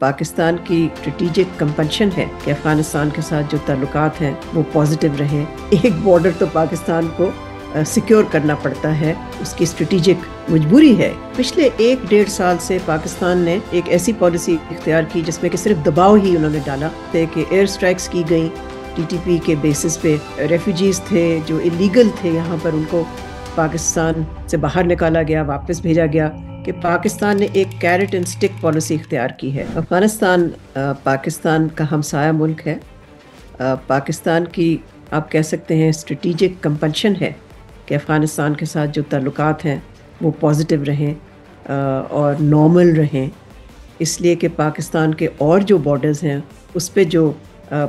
پاکستان کی strategic compulsion ہے کہ افغانستان کے ساتھ جو تعلقات ہیں وہ پازیٹیو رہیں. ایک بارڈر تو پاکستان کو سیکیور کرنا پڑتا ہے، اس کی اسٹریٹجک مجبوری ہے. پچھلے 1-1.5 سال سے پاکستان نے ایک ایسی پالیسی اختیار کی جس میں کہ صرف دباؤ ہی انہوں نے ڈالا تھے کہ ایئر سٹرائکس کی گئیں ٹی ٹی پی کے بیسس پہ. ریفیوجیز تھے جو الیگل تھے یہاں پر، ان کو پاکستان سے باہر نکالا گیا، واپس بھیجا گیا. کہ پاکستان نے ایک کیرٹ اینڈ سٹک پالیسی اختیار کی ہے. افغانستان پاکستان کا ہمسایہ ملک ہے. پاکستان کی آپ کہہ سکتے ہیں اسٹریٹجک کمپلشن ہے کہ افغانستان کے ساتھ جو تعلقات ہیں وہ پازیٹیو رہیں اور نارمل رہیں، اس لیے کہ پاکستان کے اور جو بارڈرز ہیں اس پہ جو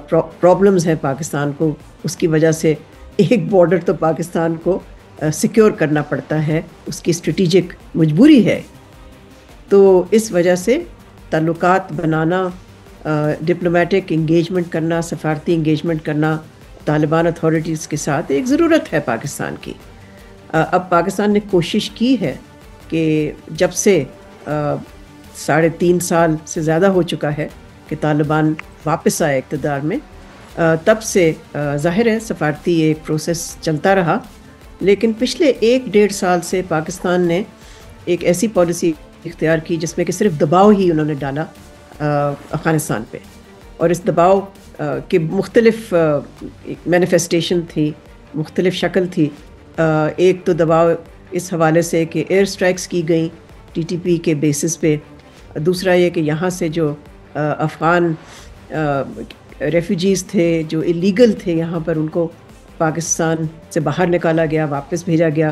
پرابلمز ہیں پاکستان کو، اس کی وجہ سے ایک بارڈر تو پاکستان کو سیکیور کرنا پڑتا ہے، اس کی اسٹریٹجک مجبوری ہے. تو اس وجہ سے تعلقات بنانا، ڈپلومیٹک انگیجمنٹ کرنا، سفارتی انگیجمنٹ کرنا طالبان اتھارٹیز کے ساتھ ایک ضرورت ہے پاکستان کی. اب پاکستان نے کوشش کی ہے کہ جب سے 3.5 سال سے زیادہ ہو چکا ہے کہ طالبان واپس آئے اقتدار میں، تب سے ظاہر ہے سفارتی ایک پروسیس چلتا رہا. لیکن پچھلے 1-1.5 سال سے پاکستان نے ایک ایسی پالیسی اختیار کی جس میں کہ صرف دباؤ ہی انہوں نے ڈالا افغانستان پہ. اور اس دباؤ کے مختلف مینیفیسٹیشن تھی، مختلف شکل تھی. ایک تو دباؤ اس حوالے سے کہ ایئر سٹرائکس کی گئیں ٹی ٹی پی کے بیسس پہ. دوسرا یہ کہ یہاں سے جو افغان ریفیوجیز تھے جو الیگل تھے یہاں پر، ان کو پاکستان سے باہر نکالا گیا، واپس بھیجا گیا.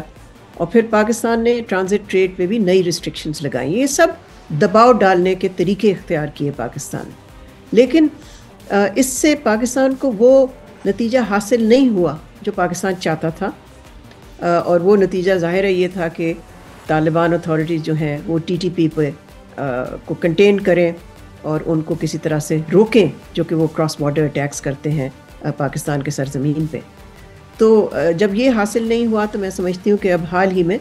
اور پھر پاکستان نے ٹرانزٹ ٹریڈ پہ بھی نئی ریسٹرکشنز لگائیں. یہ سب دباؤ ڈالنے کے طریقے اختیار کیے پاکستان. لیکن اس سے پاکستان کو وہ نتیجہ حاصل نہیں ہوا جو پاکستان چاہتا تھا. اور وہ نتیجہ ظاہر ہے یہ تھا کہ طالبان اتھارٹیز جو ہیں وہ ٹی ٹی پی پہ کو کنٹین کریں اور ان کو کسی طرح سے روکیں، جو کہ وہ کراس بارڈر اٹیکس کرتے ہیں پاکستان کے سرزمین پہ. تو جب یہ حاصل نہیں ہوا تو میں سمجھتی ہوں کہ اب حال ہی میں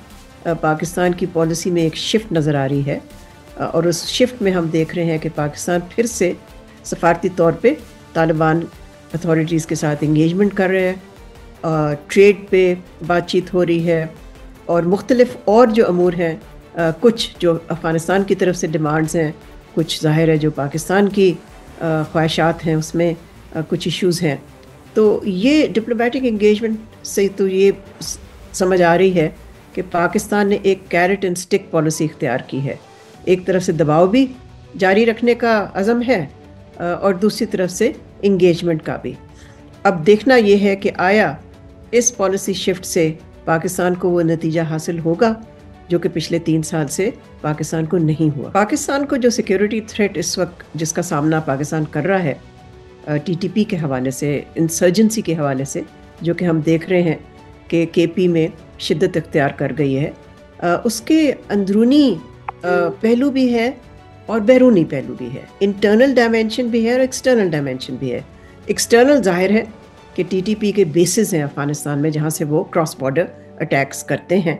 پاکستان کی پالیسی میں ایک شفٹ نظر آ رہی ہے. اور اس شفٹ میں ہم دیکھ رہے ہیں کہ پاکستان پھر سے سفارتی طور پہ طالبان اتھارٹیز کے ساتھ انگیجمنٹ کر رہے ہیں، ٹریڈ پہ بات چیت ہو رہی ہے، اور مختلف اور جو امور ہیں، کچھ جو افغانستان کی طرف سے ڈیمانڈز ہیں، کچھ ظاہر ہے جو پاکستان کی خواہشات ہیں، اس میں کچھ ایشوز ہیں. تو یہ ڈپلومیٹک انگیجمنٹ سے تو یہ سمجھ آ رہی ہے کہ پاکستان نے ایک کیرٹ اینڈ سٹک پالیسی اختیار کی ہے. ایک طرف سے دباؤ بھی جاری رکھنے کا عزم ہے اور دوسری طرف سے انگیجمنٹ کا بھی. اب دیکھنا یہ ہے کہ آیا اس پالیسی شفٹ سے پاکستان کو وہ نتیجہ حاصل ہوگا جو کہ پچھلے 3 سال سے پاکستان کو نہیں ہوا. پاکستان کو جو سیکیورٹی تھریٹ اس وقت جس کا سامنا پاکستان کر رہا ہے ٹی ٹی پی کے حوالے سے، انسرجنسی کے حوالے سے، جو کہ ہم دیکھ رہے ہیں کہ کے پی میں شدت اختیار کر گئی ہے، اس کے اندرونی پہلو بھی ہے اور بیرونی پہلو بھی ہے. انٹرنل ڈائمینشن بھی ہے اور ایکسٹرنل ڈائمینشن بھی ہے. ایکسٹرنل ظاہر ہے کہ ٹی ٹی پی کے بیسز ہیں افغانستان میں، جہاں سے وہ کراس بارڈر اٹیکس کرتے ہیں،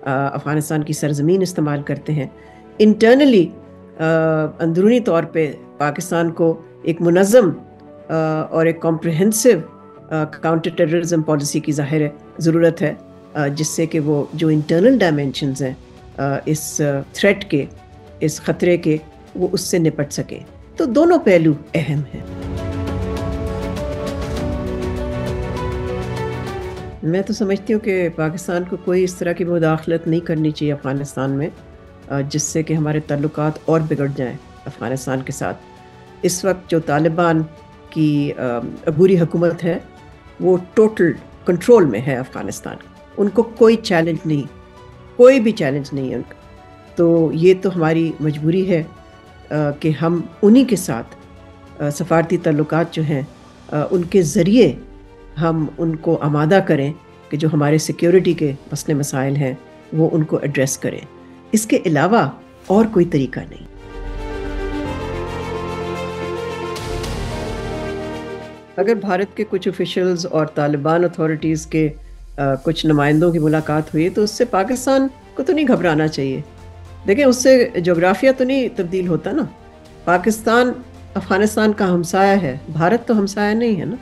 افغانستان کی سرزمین استعمال کرتے ہیں. انٹرنلی اندرونی طور پہ پاکستان کو ایک منظم اور ایک کمپریہنسو کاؤنٹر ٹیررزم پالیسی کی ظاہر ضرورت ہے، جس سے کہ وہ جو انٹرنل ڈائمینشنز ہیں اس تھریٹ کے، اس خطرے کے، وہ اس سے نپٹ سکے. تو دونوں پہلو اہم ہیں. میں تو سمجھتی ہوں کہ پاکستان کو کوئی اس طرح کی مداخلت نہیں کرنی چاہیے افغانستان میں جس سے کہ ہمارے تعلقات اور بگڑ جائیں افغانستان کے ساتھ. اس وقت جو طالبان کی عبوری حکومت ہے وہ ٹوٹل کنٹرول میں ہے افغانستان. ان کو کوئی چیلنج نہیں، کوئی بھی چیلنج نہیں ہے ان کا. تو یہ تو ہماری مجبوری ہے کہ ہم انہی کے ساتھ سفارتی تعلقات جو ہیں ان کے ذریعے ہم ان کو آمادہ کریں کہ جو ہمارے سیکیورٹی کے مسئلے مسائل ہیں وہ ان کو ایڈریس کریں. اس کے علاوہ اور کوئی طریقہ نہیں. اگر بھارت کے کچھ آفیشلز اور طالبان اتھارٹیز کے کچھ نمائندوں کی ملاقات ہوئی تو اس سے پاکستان کو تو نہیں گھبرانا چاہیے. دیکھیں اس سے جغرافیہ تو نہیں تبدیل ہوتا نا. پاکستان افغانستان کا ہمسایہ ہے، بھارت تو ہمسایہ نہیں ہے نا.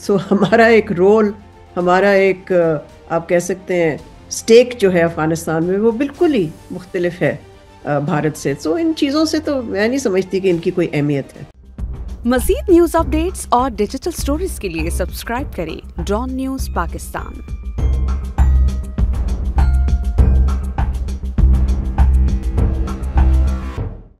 سو ہمارا ایک رول، ہمارا ایک آپ کہہ سکتے ہیں اسٹیک جو ہے افغانستان میں وہ بالکل ہی مختلف ہے بھارت سے. سو ان چیزوں سے تو میں نہیں سمجھتی کہ ان کی کوئی اہمیت ہے. مزید نیوز اپڈیٹس اور ڈیجیٹل سٹوریز کے لیے سبسکرائب کریں ڈان نیوز پاکستان.